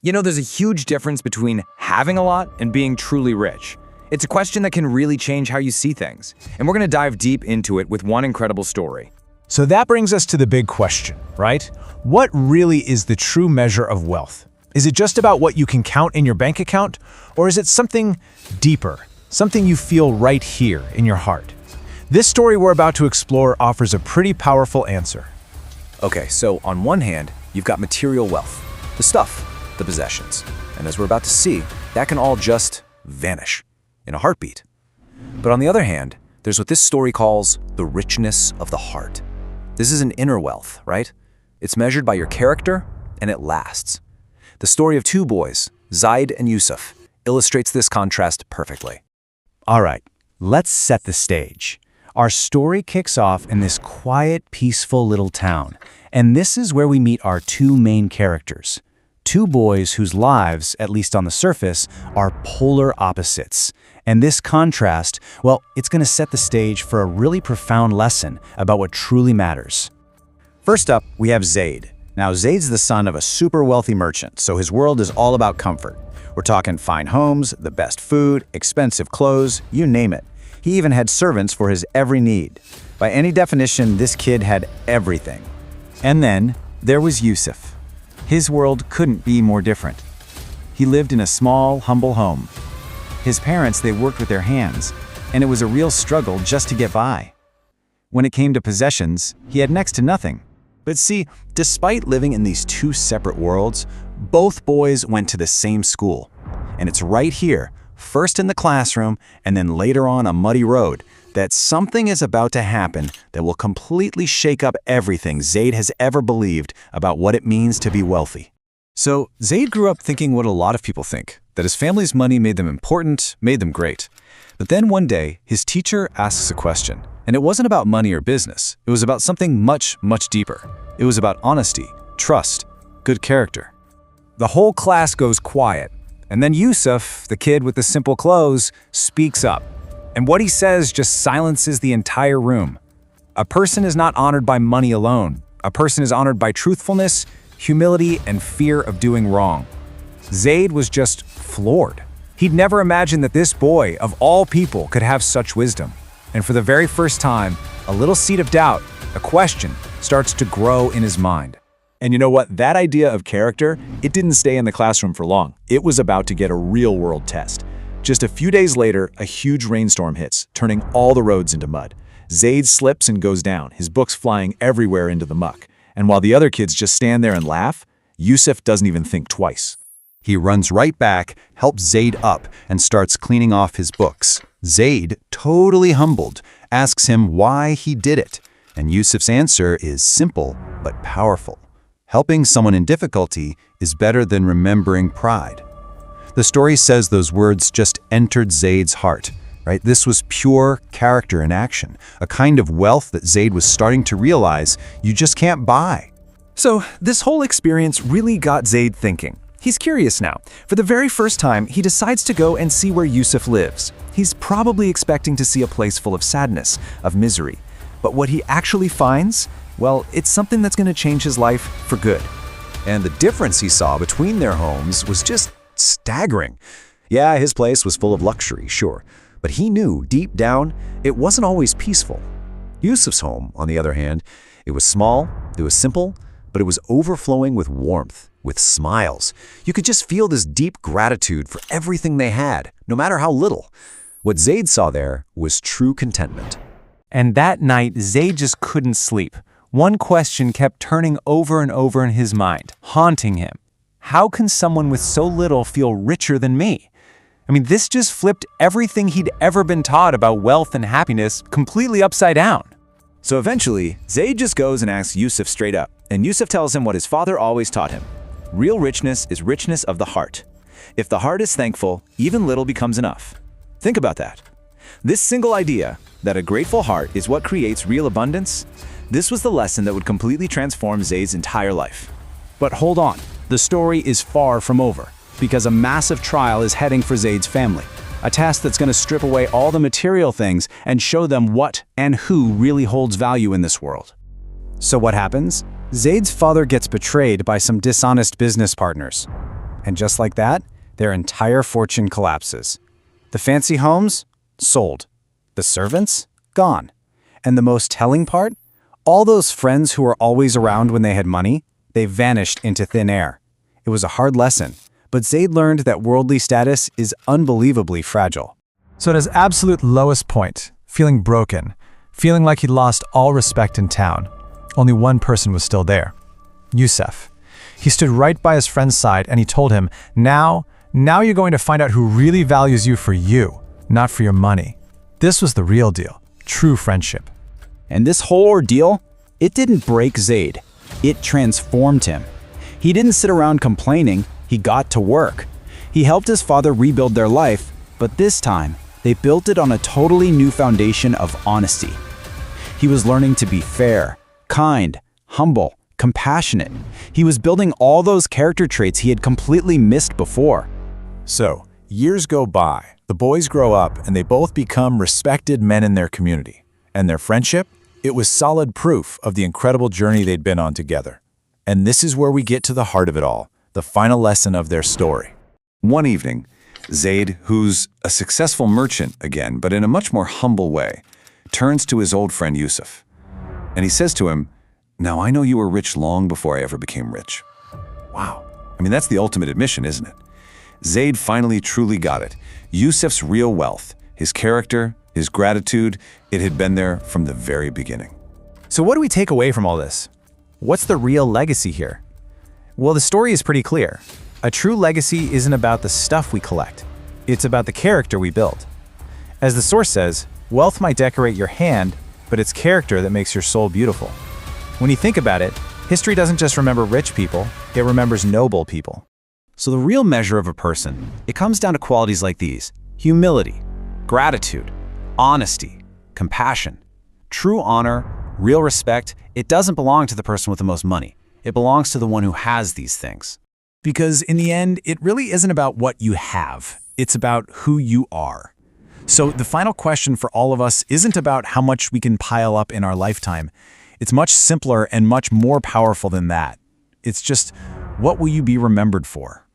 You know, there's a huge difference between having a lot and being truly rich. It's a question that can really change how you see things, and we're going to dive deep into it with one incredible story. So that brings us to the big question, right? What really is the true measure of wealth? Is it just about what you can count in your bank account, or is it something deeper, something you feel right here in your heart? This story we're about to explore offers a pretty powerful answer. Okay, so on one hand, you've got material wealth, the stuff, the possessions. And as we're about to see, that can all just vanish in a heartbeat. But on the other hand, there's what this story calls the richness of the heart. This is an inner wealth, right? It's measured by your character, and it lasts. The story of two boys, Zaid and Yusuf, illustrates this contrast perfectly. All right, let's set the stage. Our story kicks off in this quiet, peaceful little town, and this is where we meet our two main characters. Two boys whose lives, at least on the surface, are polar opposites. And this contrast, well, it's going to set the stage for a really profound lesson about what truly matters. First up, we have Zaid. Now, Zaid's the son of a super wealthy merchant, so his world is all about comfort. We're talking fine homes, the best food, expensive clothes, you name it. He even had servants for his every need. By any definition, this kid had everything. And then there was Yusuf. His world couldn't be more different. He lived in a small, humble home. His parents, they worked with their hands, and it was a real struggle just to get by. When it came to possessions, he had next to nothing. But see, despite living in these two separate worlds, both boys went to the same school. And it's right here, first in the classroom and then later on a muddy road, that something is about to happen that will completely shake up everything Zaid has ever believed about what it means to be wealthy. So Zaid grew up thinking what a lot of people think, that his family's money made them important, made them great. But then one day, his teacher asks a question, and it wasn't about money or business. It was about something much, much deeper. It was about honesty, trust, good character. The whole class goes quiet, and then Yusuf, the kid with the simple clothes, speaks up. And what he says just silences the entire room. A person is not honored by money alone. A person is honored by truthfulness, humility, and fear of doing wrong. Zaid was just floored. He'd never imagined that this boy, of all people, could have such wisdom. And for the very first time, a little seed of doubt, a question, starts to grow in his mind. And you know what? That idea of character, it didn't stay in the classroom for long. It was about to get a real-world test. Just a few days later, a huge rainstorm hits, turning all the roads into mud. Zaid slips and goes down, his books flying everywhere into the muck. And while the other kids just stand there and laugh, Yusuf doesn't even think twice. He runs right back, helps Zaid up, and starts cleaning off his books. Zaid, totally humbled, asks him why he did it. And Yusuf's answer is simple but powerful. Helping someone in difficulty is better than remembering pride. The story says those words just entered Zaid's heart, right? This was pure character in action, a kind of wealth that Zaid was starting to realize you just can't buy. So this whole experience really got Zaid thinking. He's curious now. For the very first time, he decides to go and see where Yusuf lives. He's probably expecting to see a place full of sadness, of misery. But what he actually finds, well, it's something that's going to change his life for good. And the difference he saw between their homes was just staggering. Yeah, his place was full of luxury, sure, but he knew deep down it wasn't always peaceful. Yusuf's home, on the other hand, it was small, it was simple, but it was overflowing with warmth, with smiles. You could just feel this deep gratitude for everything they had, no matter how little. What Zaid saw there was true contentment. And that night, Zaid just couldn't sleep. One question kept turning over and over in his mind, haunting him. How can someone with so little feel richer than me? I mean, this just flipped everything he'd ever been taught about wealth and happiness completely upside down. So eventually, Zaid just goes and asks Yusuf straight up, and Yusuf tells him what his father always taught him. Real richness is richness of the heart. If the heart is thankful, even little becomes enough. Think about that. This single idea, that a grateful heart is what creates real abundance, this was the lesson that would completely transform Zaid's entire life. But hold on, the story is far from over, because a massive trial is heading for Zaid's family. A test that's going to strip away all the material things and show them what and who really holds value in this world. So what happens? Zaid's father gets betrayed by some dishonest business partners. And just like that, their entire fortune collapses. The fancy homes? Sold. The servants? Gone. And the most telling part? All those friends who were always around when they had money, they vanished into thin air. It was a hard lesson, but Zaid learned that worldly status is unbelievably fragile. So at his absolute lowest point, feeling broken, feeling like he'd lost all respect in town, only one person was still there. Yusuf. He stood right by his friend's side and he told him, now you're going to find out who really values you for you, not for your money. This was the real deal, true friendship. And this whole ordeal, it didn't break Zaid. It transformed him. He didn't sit around complaining, he got to work. He helped his father rebuild their life, but this time, they built it on a totally new foundation of honesty. He was learning to be fair, kind, humble, compassionate. He was building all those character traits he had completely missed before. So, years go by, the boys grow up, and they both become respected men in their community. And their friendship? It was solid proof of the incredible journey they'd been on together. And this is where we get to the heart of it all, the final lesson of their story. One evening, Zaid, who's a successful merchant again, but in a much more humble way, turns to his old friend Yusuf. And he says to him, "Now I know you were rich long before I ever became rich." Wow. I mean, that's the ultimate admission, isn't it? Zaid finally truly got it. Yusuf's real wealth, his character, his gratitude, it had been there from the very beginning. So what do we take away from all this? What's the real legacy here? Well, the story is pretty clear. A true legacy isn't about the stuff we collect. It's about the character we build. As the source says, wealth might decorate your hand, but it's character that makes your soul beautiful. When you think about it, history doesn't just remember rich people, it remembers noble people. So the real measure of a person, it comes down to qualities like these: humility, gratitude, honesty, compassion. True honor, real respect, it doesn't belong to the person with the most money. It belongs to the one who has these things. Because in the end, it really isn't about what you have. It's about who you are. So the final question for all of us isn't about how much we can pile up in our lifetime. It's much simpler and much more powerful than that. It's just, what will you be remembered for?